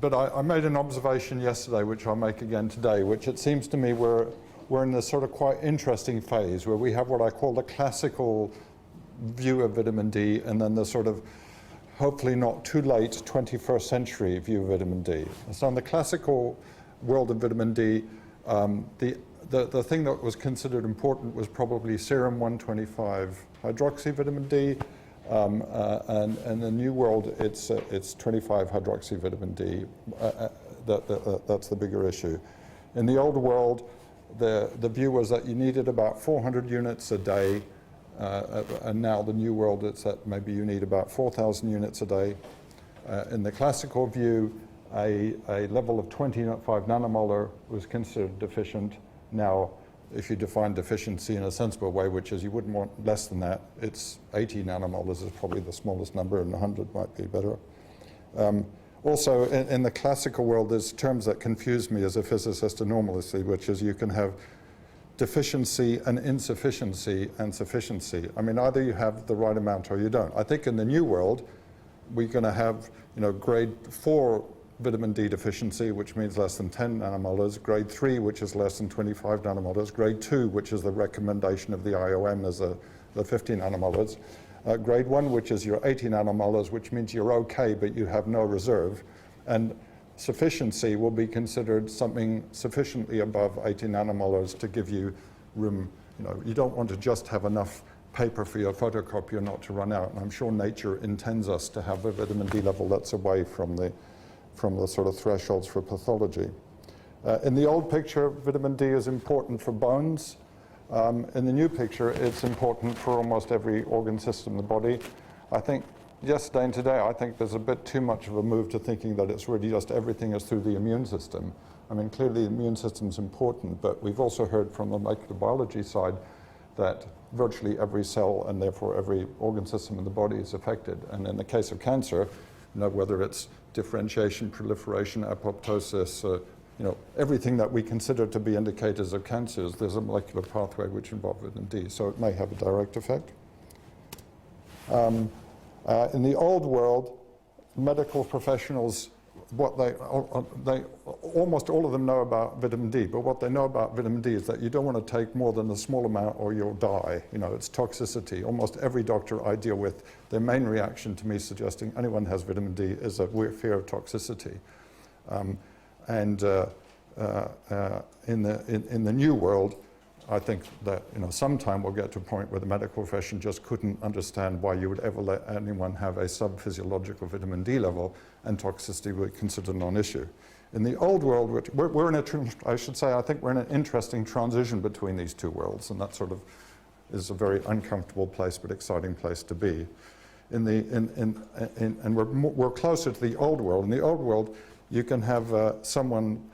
but I made an observation yesterday, which I'll make again today, which it seems to me we're in this sort of quite interesting phase where we have what I call the classical view of vitamin D, and then the sort of hopefully not too late 21st century view of vitamin D. So in the classical world of vitamin D, the thing that was considered important was probably serum 125 hydroxy vitamin D, and in the new world it's 25 hydroxy vitamin D. That's the bigger issue. In the old world, the view was that you needed about 400 units a day, and now the new world it's that maybe you need about 4,000 units a day. In the classical view, a level of 25 nanomolar was considered deficient. Now, if you define deficiency in a sensible way, which is you wouldn't want less than that, it's 80 nanomolars is probably the smallest number, and 100 might be better. Also, in the classical world, there's terms that confuse me as a physicist enormously, which is you can have deficiency and insufficiency and sufficiency. I mean, either you have the right amount or you don't. I think in the new world, we're going to have, grade 4 vitamin D deficiency, which means less than 10 nanomolars, grade 3, which is less than 25 nanomolars, grade 2, which is the recommendation of the IOM as the 50 nanomolars, grade 1, which is your 80 nanomolars, which means you're okay, but you have no reserve, and sufficiency will be considered something sufficiently above 80 nanomolars to give you room. You don't want to just have enough paper for your photocopier not to run out, and I'm sure nature intends us to have a vitamin D level that's away from the sort of thresholds for pathology. In the old picture, vitamin D is important for bones. In the new picture, it's important for almost every organ system in the body. I think yesterday and today, I think there's a bit too much of a move to thinking that it's really just everything is through the immune system. I mean, clearly the immune system is important, but we've also heard from the molecular biology side that virtually every cell and therefore every organ system in the body is affected. And in the case of cancer, whether it's differentiation, proliferation, apoptosis, everything that we consider to be indicators of cancers, there's a molecular pathway which involves vitamin D, so it may have a direct effect. In the old world, medical professionals, almost all of them know about vitamin D, but what they know about vitamin D is that you don't want to take more than a small amount or you'll die. It's toxicity. Almost every doctor I deal with, their main reaction to me suggesting anyone has vitamin D is a weird fear of toxicity. In the new world, I think that sometime we'll get to a point where the medical profession just couldn't understand why you would ever let anyone have a sub-physiological vitamin D level, and toxicity would be considered a non-issue. In the old world, we're in I think we're in an interesting transition between these two worlds, and that sort of is a very uncomfortable place but exciting place to be. And we're closer to the old world. In the old world, you can have someone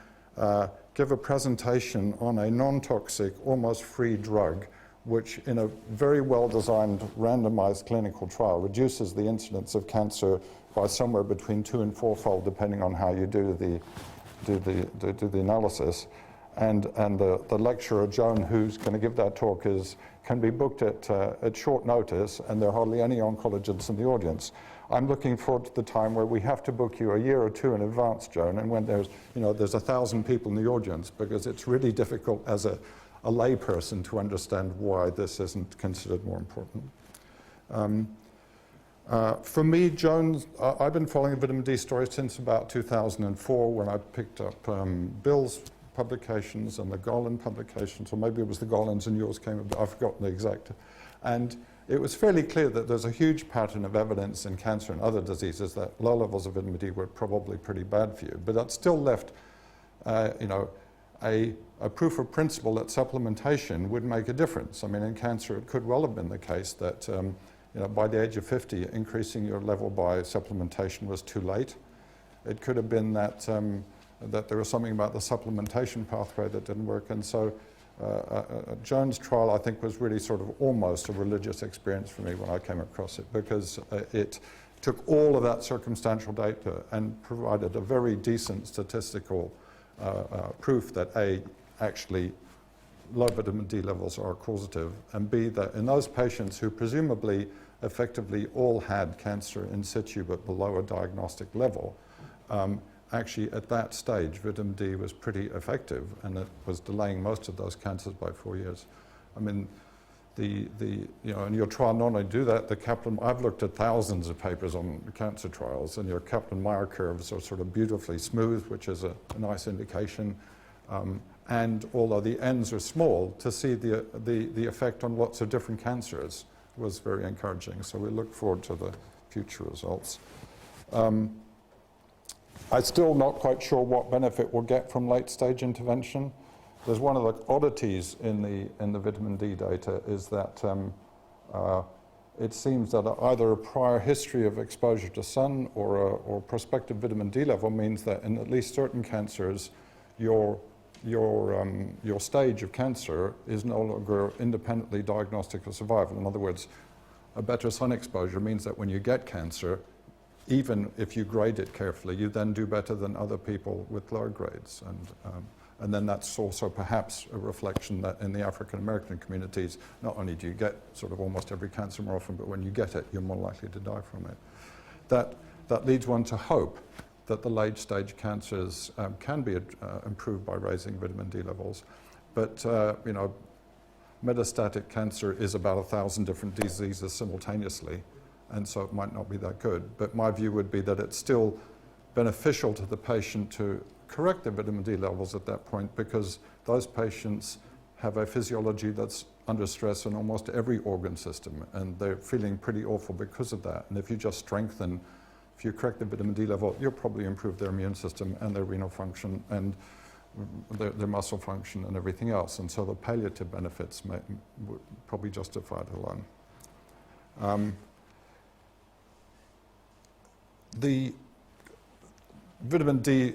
give a presentation on a non-toxic, almost free drug, which in a very well-designed randomized clinical trial reduces the incidence of cancer by somewhere between 2- and 4-fold, depending on how you do the analysis. And the lecturer, Joan, who's going to give that talk, can be booked at short notice, and there are hardly any oncologists in the audience. I'm looking forward to the time where we have to book you a year or two in advance, Joan, and when there's 1,000 people in the audience, because it's really difficult as a layperson to understand why this isn't considered more important. For me, Joan, I've been following the vitamin D story since about 2004 when I picked up Bill's publications and the Golan publications, or maybe it was the Golans and yours came, I've forgotten the exact. And it was fairly clear that there's a huge pattern of evidence in cancer and other diseases that low levels of vitamin D were probably pretty bad for you. But that still left, a proof of principle that supplementation would make a difference. I mean, in cancer, it could well have been the case that, by the age of 50, increasing your level by supplementation was too late. It could have been that there was something about the supplementation pathway that didn't work, and so Joan's trial, I think, was really sort of almost a religious experience for me when I came across it, because it took all of that circumstantial data and provided a very decent statistical proof that actually low vitamin D levels are causative, and B, that in those patients who presumably effectively all had cancer in situ but below a diagnostic level, actually at that stage, vitamin D was pretty effective, and it was delaying most of those cancers by 4 years. I mean, in your trial not only do that, I've looked at thousands of papers on cancer trials, and your Kaplan-Meier curves are sort of beautifully smooth, which is a nice indication. And although the ends are small, to see the effect on lots of different cancers was very encouraging. So we look forward to the future results. I'm still not quite sure what benefit we'll get from late-stage intervention. There's one of the oddities in the vitamin D data is that it seems that either a prior history of exposure to sun or prospective vitamin D level means that in at least certain cancers, your stage of cancer is no longer independently diagnostic of survival. In other words, a better sun exposure means that when you get cancer, even if you grade it carefully, you then do better than other people with lower grades. And then that's also perhaps a reflection that in the African American communities, not only do you get sort of almost every cancer more often, but when you get it, you're more likely to die from it. That leads one to hope that the late stage cancers can be improved by raising vitamin D levels. But metastatic cancer is about 1,000 different diseases simultaneously, and so it might not be that good. But my view would be that it's still beneficial to the patient to correct their vitamin D levels at that point, because those patients have a physiology that's under stress in almost every organ system, and they're feeling pretty awful because of that. And if you just strengthen, if you correct the vitamin D level, you'll probably improve their immune system and their renal function and their muscle function and everything else. And so the palliative benefits would probably justify it alone. The vitamin D,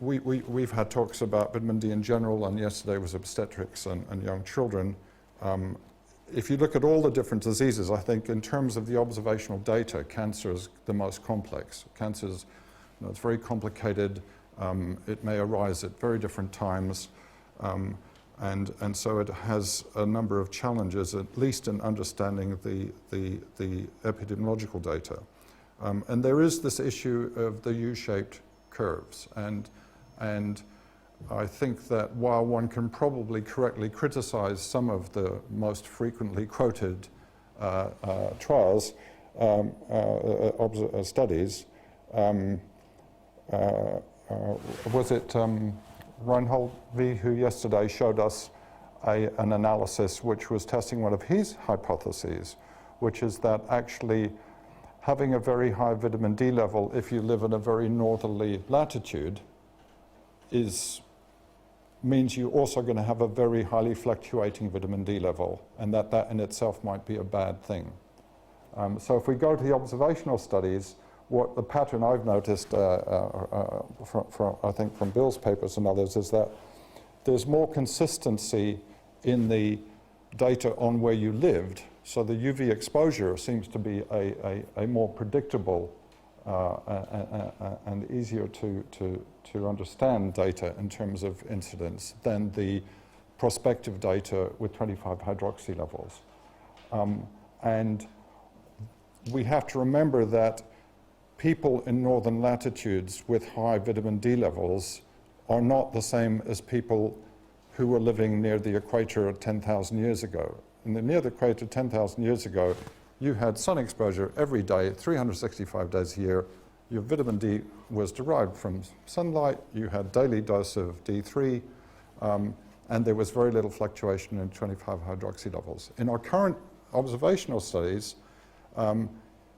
we've had talks about vitamin D in general, and yesterday was obstetrics and young children. If you look at all the different diseases, I think in terms of the observational data, cancer is the most complex. Cancer is, it's very complicated. It may arise at very different times, and so it has a number of challenges, at least in understanding the epidemiological data. And there is this issue of the U-shaped curves, and I think that while one can probably correctly criticize some of the most frequently quoted trials, studies, was it Reinhold V who yesterday showed us an analysis which was testing one of his hypotheses, which is that actually having a very high vitamin D level if you live in a very northerly latitude means you're also going to have a very highly fluctuating vitamin D level, and that in itself might be a bad thing. So if we go to the observational studies, what the pattern I've noticed, I think from Bill's papers and others, is that there's more consistency in the data on where you lived. So the UV exposure seems to be a more predictable and easier to understand data in terms of incidence than the prospective data with 25 hydroxy levels. And we have to remember that people in northern latitudes with high vitamin D levels are not the same as people who were living near the equator 10,000 years ago. Near the equator 10,000 years ago, you had sun exposure every day, 365 days a year. Your vitamin D was derived from sunlight. You had daily dose of D3, and there was very little fluctuation in 25 hydroxy levels. In our current observational studies,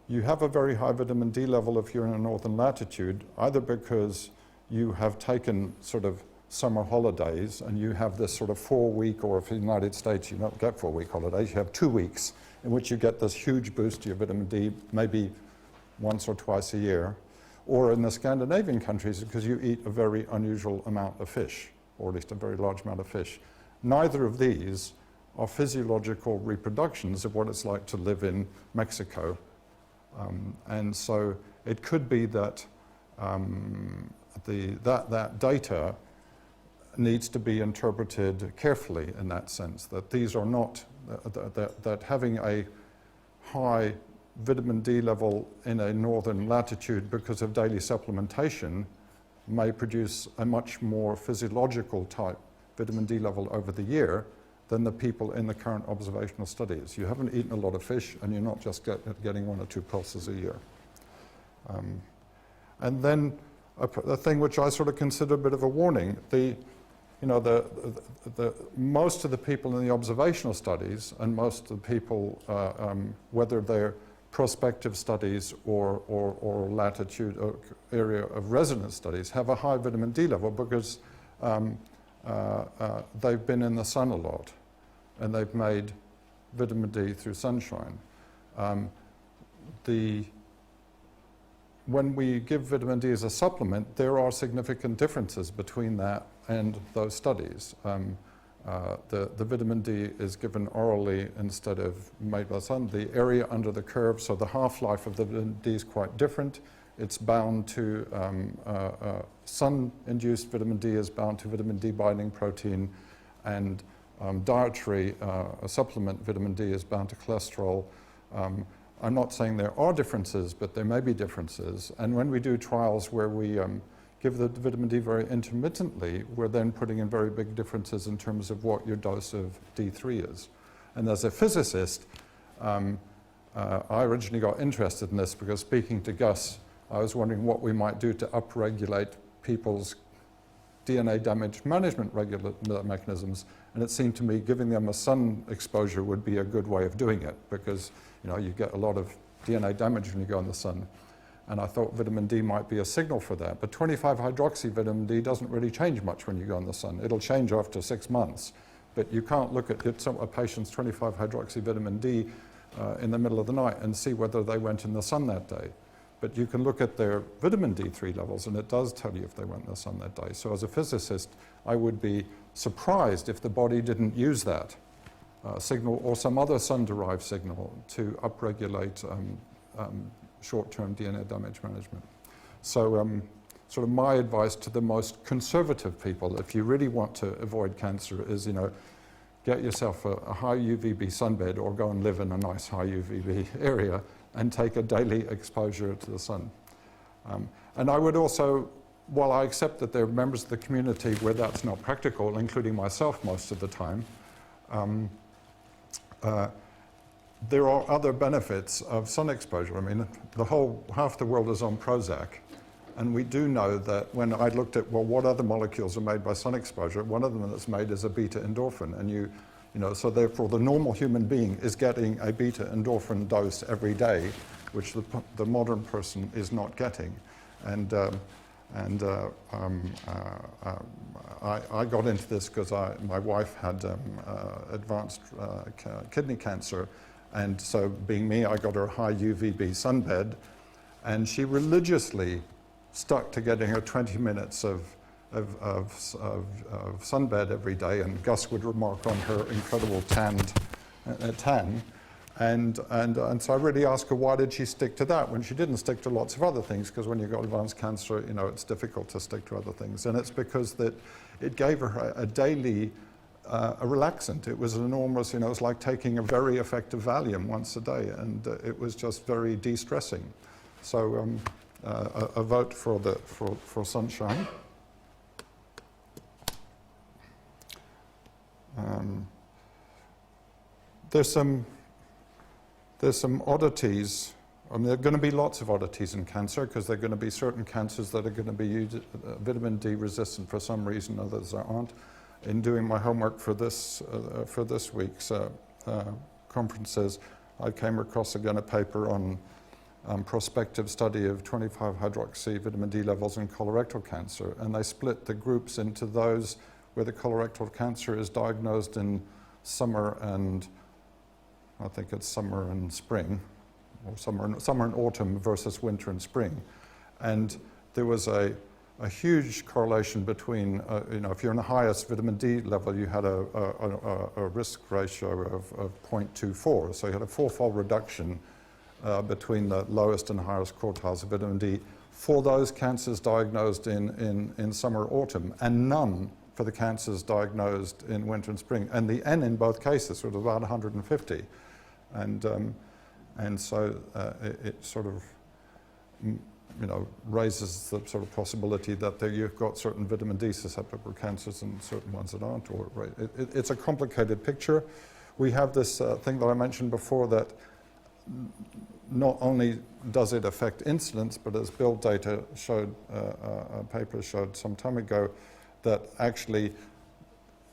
you have a very high vitamin D level if you're in a northern latitude, either because you have taken sort of summer holidays and you have this sort of 4-week, or if in the United States you don't get 4-week holidays, you have 2 weeks in which you get this huge boost to your vitamin D, maybe once or twice a year, or in the Scandinavian countries because you eat a very unusual amount of fish, or at least a very large amount of fish. Neither of these are physiological reproductions of what it's like to live in Mexico. And so it could be that that data needs to be interpreted carefully in that sense, that these are not, that having a high vitamin D level in a northern latitude because of daily supplementation may produce a much more physiological type vitamin D level over the year than the people in the current observational studies. You haven't eaten a lot of fish, and you're not just getting 1 or 2 pulses a year. And then the thing which I sort of consider a bit of a warning, most of the people in the observational studies, and most of the people, whether they're prospective studies or latitude or area of residence studies, have a high vitamin D level because they've been in the sun a lot and they've made vitamin D through sunshine. When we give vitamin D as a supplement, there are significant differences between that and those studies. The vitamin D is given orally instead of made by the sun. The area under the curve, so the half-life of the vitamin D is quite different. It's bound to sun-induced vitamin D is bound to vitamin D binding protein, and dietary supplement vitamin D is bound to cholesterol. I'm not saying there are differences, but there may be differences. And when we do trials where we give the vitamin D very intermittently, we're then putting in very big differences in terms of what your dose of D3 is. And as a physicist, I originally got interested in this because speaking to Gus, I was wondering what we might do to upregulate people's DNA damage management mechanisms, and it seemed to me giving them a sun exposure would be a good way of doing it because you get a lot of DNA damage when you go in the sun. And I thought vitamin D might be a signal for that. But 25-hydroxy vitamin D doesn't really change much when you go in the sun. It'll change after 6 months. But you can't look at a patient's 25-hydroxy vitamin D in the middle of the night and see whether they went in the sun that day. But you can look at their vitamin D3 levels, and it does tell you if they went in the sun that day. So as a physicist, I would be surprised if the body didn't use that signal or some other sun-derived signal to upregulate short-term DNA damage management. So sort of my advice to the most conservative people, if you really want to avoid cancer, is, get yourself a high UVB sunbed or go and live in a nice high UVB area and take a daily exposure to the sun. And I would also, while I accept that there are members of the community where that's not practical, including myself most of the time, there are other benefits of sun exposure. I mean, half the world is on Prozac, and we do know that when I looked at, well, what other molecules are made by sun exposure, one of them that's made is a beta endorphin, and so therefore the normal human being is getting a beta endorphin dose every day, which the modern person is not getting. And I got into this because my wife had advanced kidney cancer, and so being me, I got her a high UVB sunbed, and she religiously stuck to getting her 20 minutes of sunbed every day, and Gus would remark on her incredible tan. And so I really asked her, why did she stick to that when she didn't stick to lots of other things? Because when you've got advanced cancer, it's difficult to stick to other things. And it's because that it gave her a daily a relaxant. It was enormous, it was like taking a very effective Valium once a day, and it was just very de-stressing. So a vote for sunshine. There's some oddities. I mean, there are going to be lots of oddities in cancer because there are going to be certain cancers that are going to be vitamin D resistant for some reason, others aren't. In doing my homework for this week's conferences, I came across again a paper on prospective study of 25-hydroxy vitamin D levels in colorectal cancer, and they split the groups into those where the colorectal cancer is diagnosed in summer and I think it's summer and spring, or summer and autumn versus winter and spring. And there was a huge correlation between, if you're in the highest vitamin D level, you had a risk ratio of 0.24. So you had a 4-fold reduction between the lowest and highest quartiles of vitamin D for those cancers diagnosed in summer or autumn, and none for the cancers diagnosed in winter and spring. And the N in both cases was about 150. And so it sort of raises the sort of possibility that you've got certain vitamin D susceptible cancers and certain ones that aren't. It's a complicated picture. We have this thing that I mentioned before that not only does it affect incidence, but as Bill data showed, a paper showed some time ago, that actually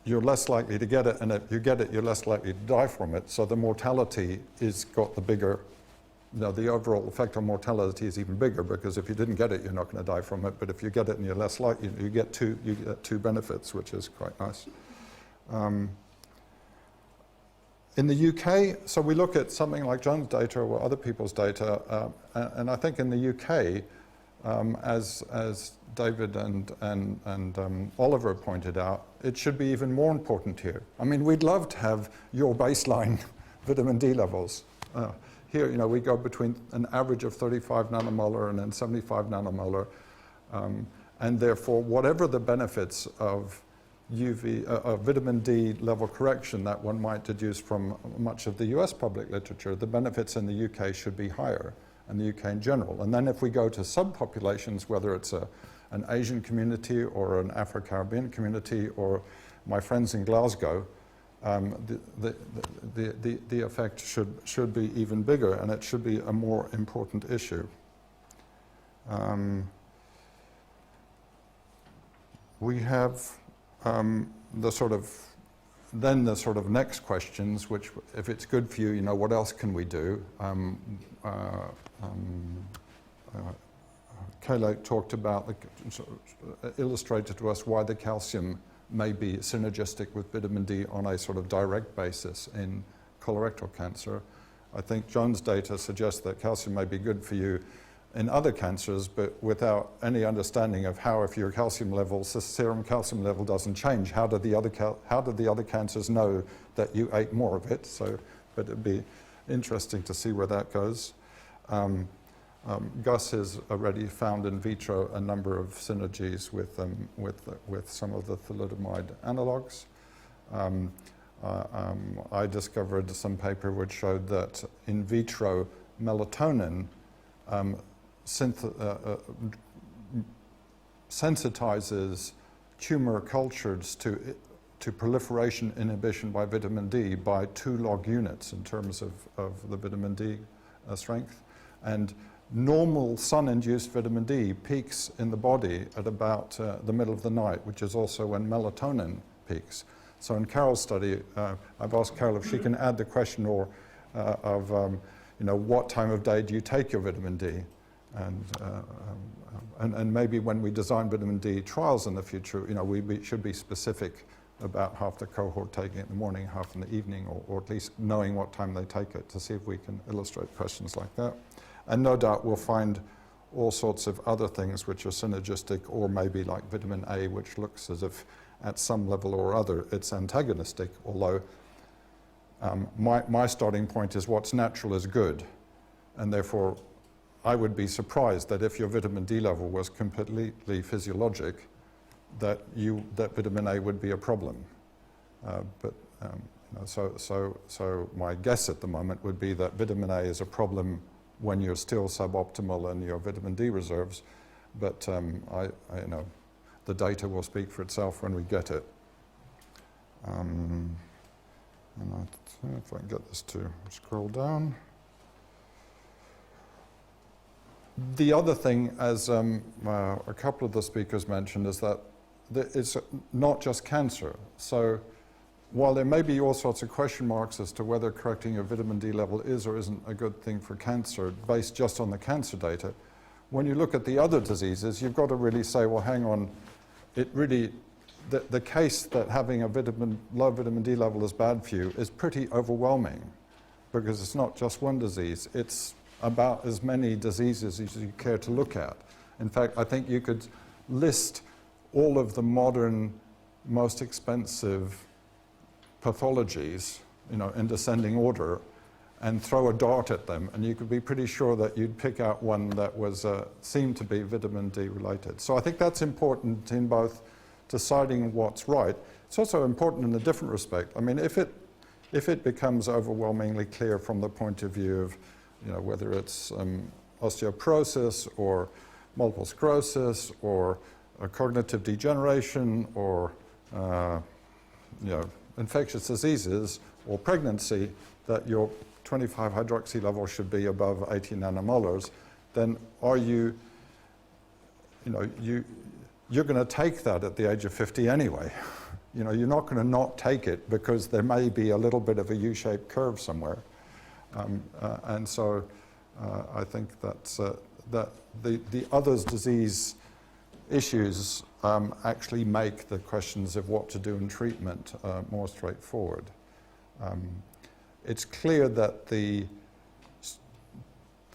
you're less likely to get it, and if you get it, you're less likely to die from it. So the mortality is got the bigger, the overall effect on mortality is even bigger, because if you didn't get it, you're not going to die from it. But if you get it and you're less likely, you get two benefits, which is quite nice. In the UK, so we look at something like John's data or other people's data, and I think in the UK, as David and Oliver pointed out, it should be even more important here. I mean, we'd love to have your baseline vitamin D levels. Here, we go between an average of 35 nanomolar and then 75 nanomolar, and therefore, whatever the benefits of vitamin D level correction that one might deduce from much of the US public literature, the benefits in the UK should be higher, and the UK in general. And then if we go to subpopulations, whether it's an Asian community or an Afro-Caribbean community or my friends in Glasgow, the effect should be even bigger, and it should be a more important issue. We have the sort of next questions, which, if it's good for you, what else can we do? Kayla talked about, illustrated to us why the calcium may be synergistic with vitamin D on a sort of direct basis in colorectal cancer. I think John's data suggests that calcium may be good for you in other cancers, but without any understanding of how, if your calcium level, serum calcium level doesn't change, how did the other cancers know that you ate more of it? So, but it'd be interesting to see where that goes. Gus has already found in vitro a number of synergies with some of the thalidomide analogs. I discovered some paper which showed that in vitro melatonin sensitizes tumor cultures to proliferation inhibition by vitamin D by 2 log units in terms of the vitamin D strength. And normal sun-induced vitamin D peaks in the body at about the middle of the night, which is also when melatonin peaks. So in Carol's study, I've asked Carol if she can add the question of what time of day do you take your vitamin D? And maybe when we design vitamin D trials in the future, we should be specific about half the cohort taking it in the morning, half in the evening, or at least knowing what time they take it, to see if we can illustrate questions like that. And no doubt we'll find all sorts of other things which are synergistic, or maybe like vitamin A, which looks as if at some level or other it's antagonistic, although my starting point is what's natural is good, and therefore I would be surprised that if your vitamin D level was completely physiologic, that vitamin A would be a problem. So my guess at the moment would be that vitamin A is a problem when you're still suboptimal in your vitamin D reserves, but the data will speak for itself when we get it. And if I can get this to scroll down. The other thing, as a couple of the speakers mentioned, is that it's not just cancer. So while there may be all sorts of question marks as to whether correcting your vitamin D level is or isn't a good thing for cancer, based just on the cancer data, when you look at the other diseases, you've got to really say, well, hang on, the case that having a low vitamin D level is bad for you is pretty overwhelming, because it's not just one disease. It's about as many diseases as you care to look at. In fact, I think you could list all of the modern, most expensive pathologies, in descending order, and throw a dart at them, and you could be pretty sure that you'd pick out one that was seemed to be vitamin D related. So I think that's important in both deciding what's right. It's also important in a different respect. I mean, if it becomes overwhelmingly clear from the point of view of whether it's osteoporosis or multiple sclerosis or cognitive degeneration or infectious diseases or pregnancy, that your 25-hydroxy level should be above 80 nanomolars, then are you, you're going to take that at the age of 50 anyway. You're not going to not take it because there may be a little bit of a U-shaped curve somewhere. And so I think that's, that the others disease issues actually make the questions of what to do in treatment more straightforward. It's clear that the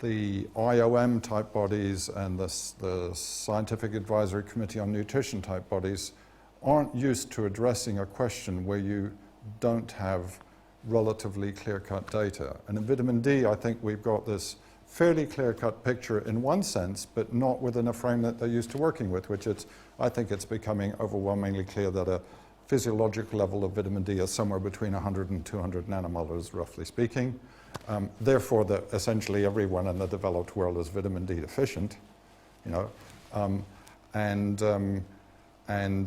IOM type bodies and the Scientific Advisory Committee on Nutrition type bodies aren't used to addressing a question where you don't have relatively clear-cut data. And in vitamin D, I think we've got this fairly clear-cut picture in one sense, but not within a frame that they're used to working with, which I think it's becoming overwhelmingly clear that a physiological level of vitamin D is somewhere between 100 and 200 nanomolars, roughly speaking. Therefore, that essentially everyone in the developed world is vitamin D deficient, and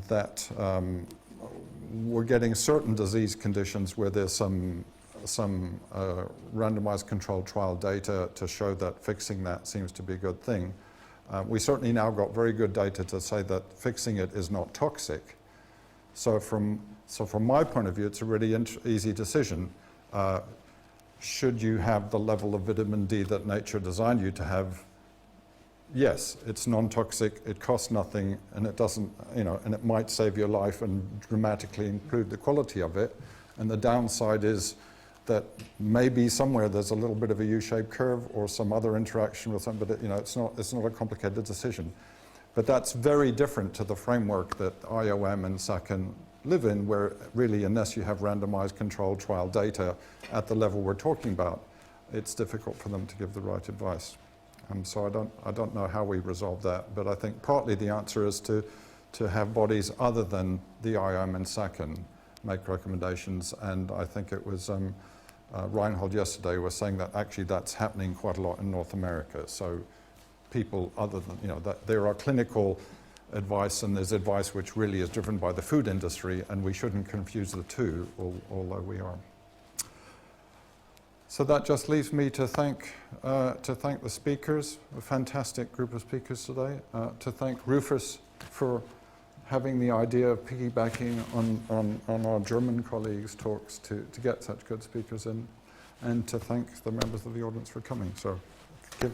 that we're getting certain disease conditions where there's some randomized controlled trial data to show that fixing that seems to be a good thing. We certainly now got very good data to say that fixing it is not toxic. So from my point of view, it's a really easy decision. Should you have the level of vitamin D that nature designed you to have? Yes, it's non-toxic, it costs nothing, and it doesn't, and it might save your life and dramatically improve the quality of it. And the downside is that maybe somewhere there's a little bit of a U-shaped curve or some other interaction with something, but it's not a complicated decision. But that's very different to the framework that IOM and SACN live in, where really, unless you have randomized controlled trial data at the level we're talking about, it's difficult for them to give the right advice. So I don't know how we resolve that, but I think partly the answer is to have bodies other than the IOM and SACN make recommendations, and I think it was Reinhold yesterday was saying that actually that's happening quite a lot in North America. So people other than, that there are clinical advice and there's advice which really is driven by the food industry, and we shouldn't confuse the two, although we are. So that just leaves me to thank the speakers, a fantastic group of speakers today, to thank Rufus for having the idea of piggybacking on our German colleagues' talks to get such good speakers in, and to thank the members of the audience for coming. So give